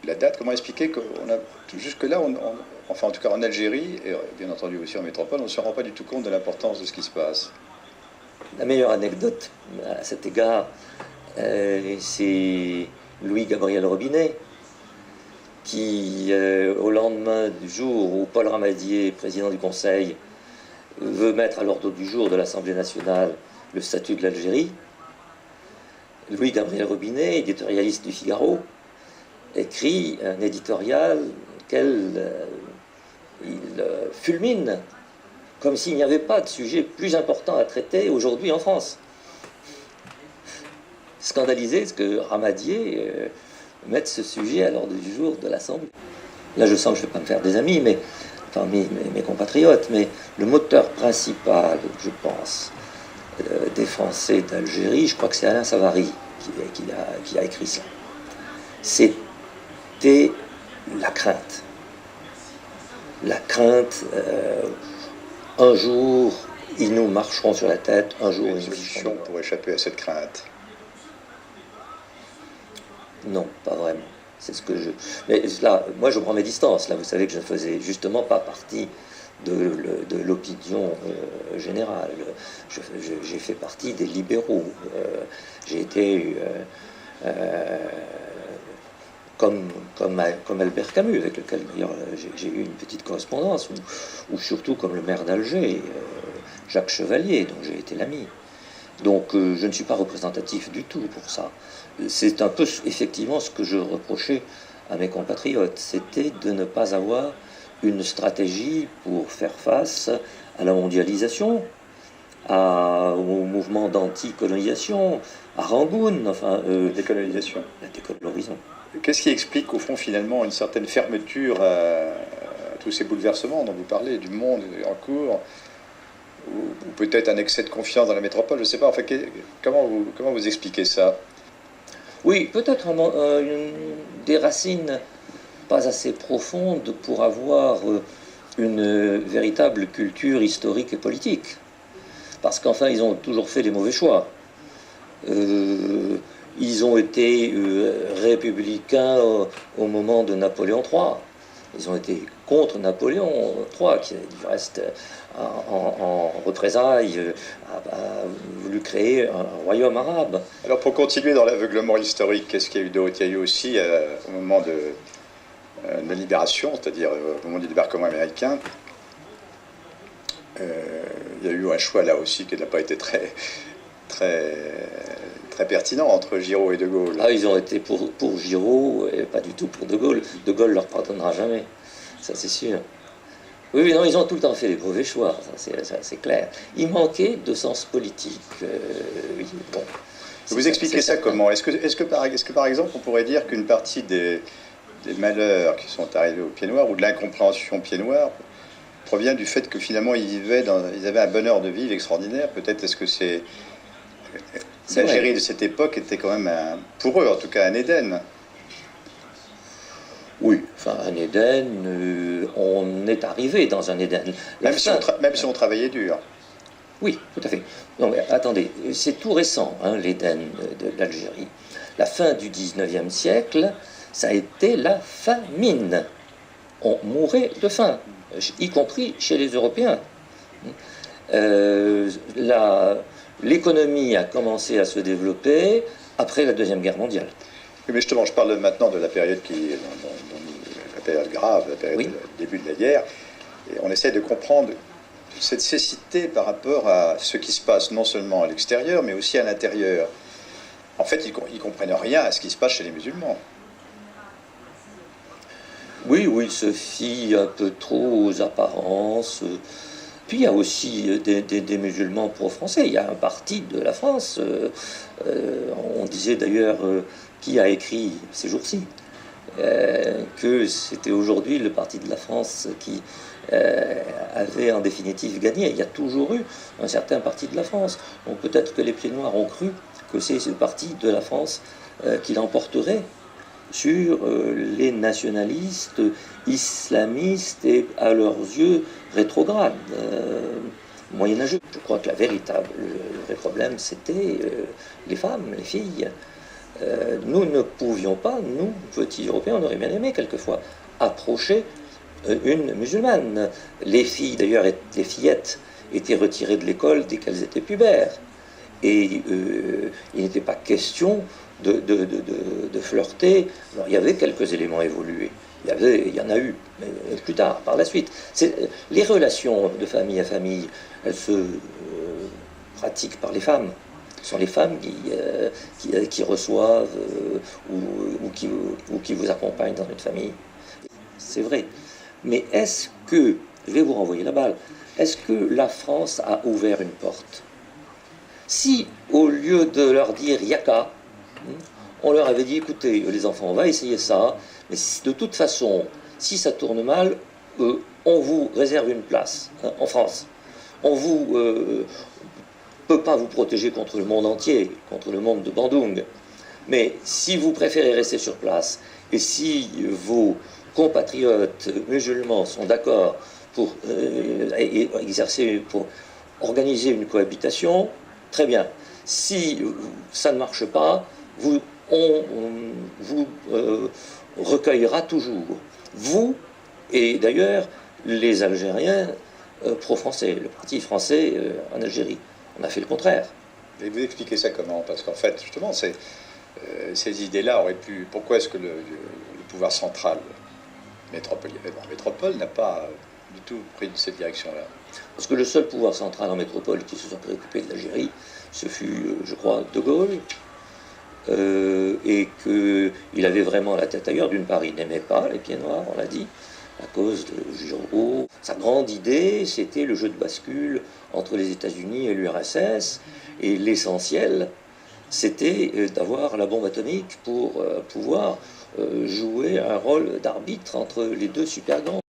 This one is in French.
la date, comment expliquer qu'on a jusque-là, enfin en tout cas en Algérie, et bien entendu aussi en métropole, on ne se rend pas du tout compte de l'importance de ce qui se passe. La meilleure anecdote à cet égard, c'est Louis-Gabriel Robinet, qui, au lendemain du jour où Paul Ramadier, président du Conseil, veut mettre à l'ordre du jour de l'Assemblée nationale le statut de l'Algérie, Louis-Gabriel Robinet, éditorialiste du Figaro, écrit un éditorial qu'il fulmine, comme s'il n'y avait pas de sujet plus important à traiter aujourd'hui en France. Scandalisé que Ramadier mette ce sujet à l'ordre du jour de l'Assemblée. Là, je sens que je ne vais pas me faire des amis, mais parmi mes compatriotes, mais le moteur principal, je pense, des Français d'Algérie, je crois que c'est Alain Savary qui a écrit ça. C'était la crainte. La crainte, un jour, ils nous marcheront sur la tête, un jour, ils nous solution pour échapper à cette crainte? Non, pas vraiment. C'est ce que je... Mais là, moi, je prends mes distances. Là, vous savez que je ne faisais justement pas partie de l'opinion générale. J'ai fait partie des libéraux. J'ai été comme Albert Camus, avec lequel d'ailleurs j'ai eu une petite correspondance, ou surtout comme le maire d'Alger, Jacques Chevalier, dont j'ai été l'ami. Donc je ne suis pas représentatif du tout pour ça. C'est un peu effectivement ce que je reprochais à mes compatriotes, c'était de ne pas avoir une stratégie pour faire face à la mondialisation, au mouvement d'anti-colonisation, à Rangoon, enfin... décolonisation. La décolonisation. Qu'est-ce qui explique au fond finalement une certaine fermeture à tous ces bouleversements dont vous parlez, du monde en cours, ou peut-être un excès de confiance dans la métropole, je ne sais pas, enfin, comment vous expliquez ça? Oui, peut-être des racines pas assez profondes pour avoir une véritable culture historique et politique. Parce qu'enfin, ils ont toujours fait les mauvais choix. Ils ont été républicains au moment de Napoléon III. Ils ont été contre Napoléon III, qui du reste, en représailles, a voulu créer un royaume arabe. Alors pour continuer dans l'aveuglement historique, qu'est-ce qu'il y a eu d'autre? Il y a eu aussi, au moment de la libération, c'est-à-dire au moment du débarquement américain, il y a eu un choix là aussi qui n'a pas été très pertinent entre Giraud et De Gaulle. Ah, ils ont été pour Giraud et pas du tout pour De Gaulle. De Gaulle leur pardonnera jamais, ça c'est sûr. Oui, non, ils ont tout le temps fait des mauvais choix, ça c'est clair. Il manquait de sens politique. Oui, bon. Vous expliquez ça comment? Est-ce que par exemple on pourrait dire qu'une partie des malheurs qui sont arrivés au Pied Noir, ou de l'incompréhension Pied Noir, provient du fait que finalement ils avaient un bonheur de vivre extraordinaire? Peut-être est-ce que c'est... L'Algérie de cette époque était quand même, pour eux en tout cas, un Éden. Oui, enfin un Éden, on est arrivé dans un Éden. Même si on travaillait dur. Oui, tout à fait. Non mais attendez, c'est tout récent, hein, l'Éden de l'Algérie. La fin du 19e siècle, ça a été la famine. On mourait de faim, y compris chez les Européens. L'économie a commencé à se développer après la Deuxième Guerre mondiale. Oui, mais justement, je parle maintenant de la période la période grave, la période du début de la guerre. Et on essaie de comprendre cette cécité par rapport à ce qui se passe non seulement à l'extérieur, mais aussi à l'intérieur. En fait, ils ne comprennent rien à ce qui se passe chez les musulmans. Oui, il se fie un peu trop aux apparences. Puis il y a aussi des musulmans pro-français. Il y a un parti de la France. On disait d'ailleurs, qui a écrit ces jours-ci, que c'était aujourd'hui le parti de la France qui avait en définitive gagné. Il y a toujours eu un certain parti de la France. Donc peut-être que les Pieds Noirs ont cru que c'est ce parti de la France qui l'emporterait sur les nationalistes islamistes et, à leurs yeux, rétrogrades, moyenâgeux. Je crois que le vrai problème, c'était les femmes, les filles. nous ne pouvions pas, nous, petits Européens, on aurait bien aimé quelquefois approcher une musulmane. Les filles, d'ailleurs, les fillettes, étaient retirées de l'école dès qu'elles étaient pubères. Et il n'était pas question de flirter. Alors, il y avait quelques éléments évolués. Il y en a eu, mais plus tard, par la suite. Les relations de famille à famille, elles se pratiquent par les femmes. Ce sont les femmes qui reçoivent ou qui vous accompagnent dans une famille. C'est vrai. Mais est-ce que, je vais vous renvoyer la balle, est-ce que la France a ouvert une porte? Si, au lieu de leur dire yaka, on leur avait dit, écoutez, les enfants, on va essayer ça, mais de toute façon, si ça tourne mal, on vous réserve une place en France. On vous peut pas vous protéger contre le monde entier, contre le monde de Bandung. Mais si vous préférez rester sur place, et si vos compatriotes musulmans sont d'accord pour pour organiser une cohabitation, très bien. Si ça ne marche pas, on vous recueillera toujours. Vous, et d'ailleurs les Algériens pro-français, le parti français en Algérie. On a fait le contraire. Et vous expliquez ça comment? Parce qu'en fait, justement, ces idées-là auraient pu... Pourquoi est-ce que le pouvoir central métropole n'a pas du tout pris cette direction-là? Parce que le seul pouvoir central en métropole qui se soit préoccupé de l'Algérie, ce fut, je crois, De Gaulle, et qu'il avait vraiment la tête ailleurs. D'une part, il n'aimait pas les pieds noirs, on l'a dit, à cause de Giraud. Sa grande idée, c'était le jeu de bascule entre les États-Unis et l'URSS, et l'essentiel, c'était d'avoir la bombe atomique pour pouvoir jouer un rôle d'arbitre entre les deux supergrands.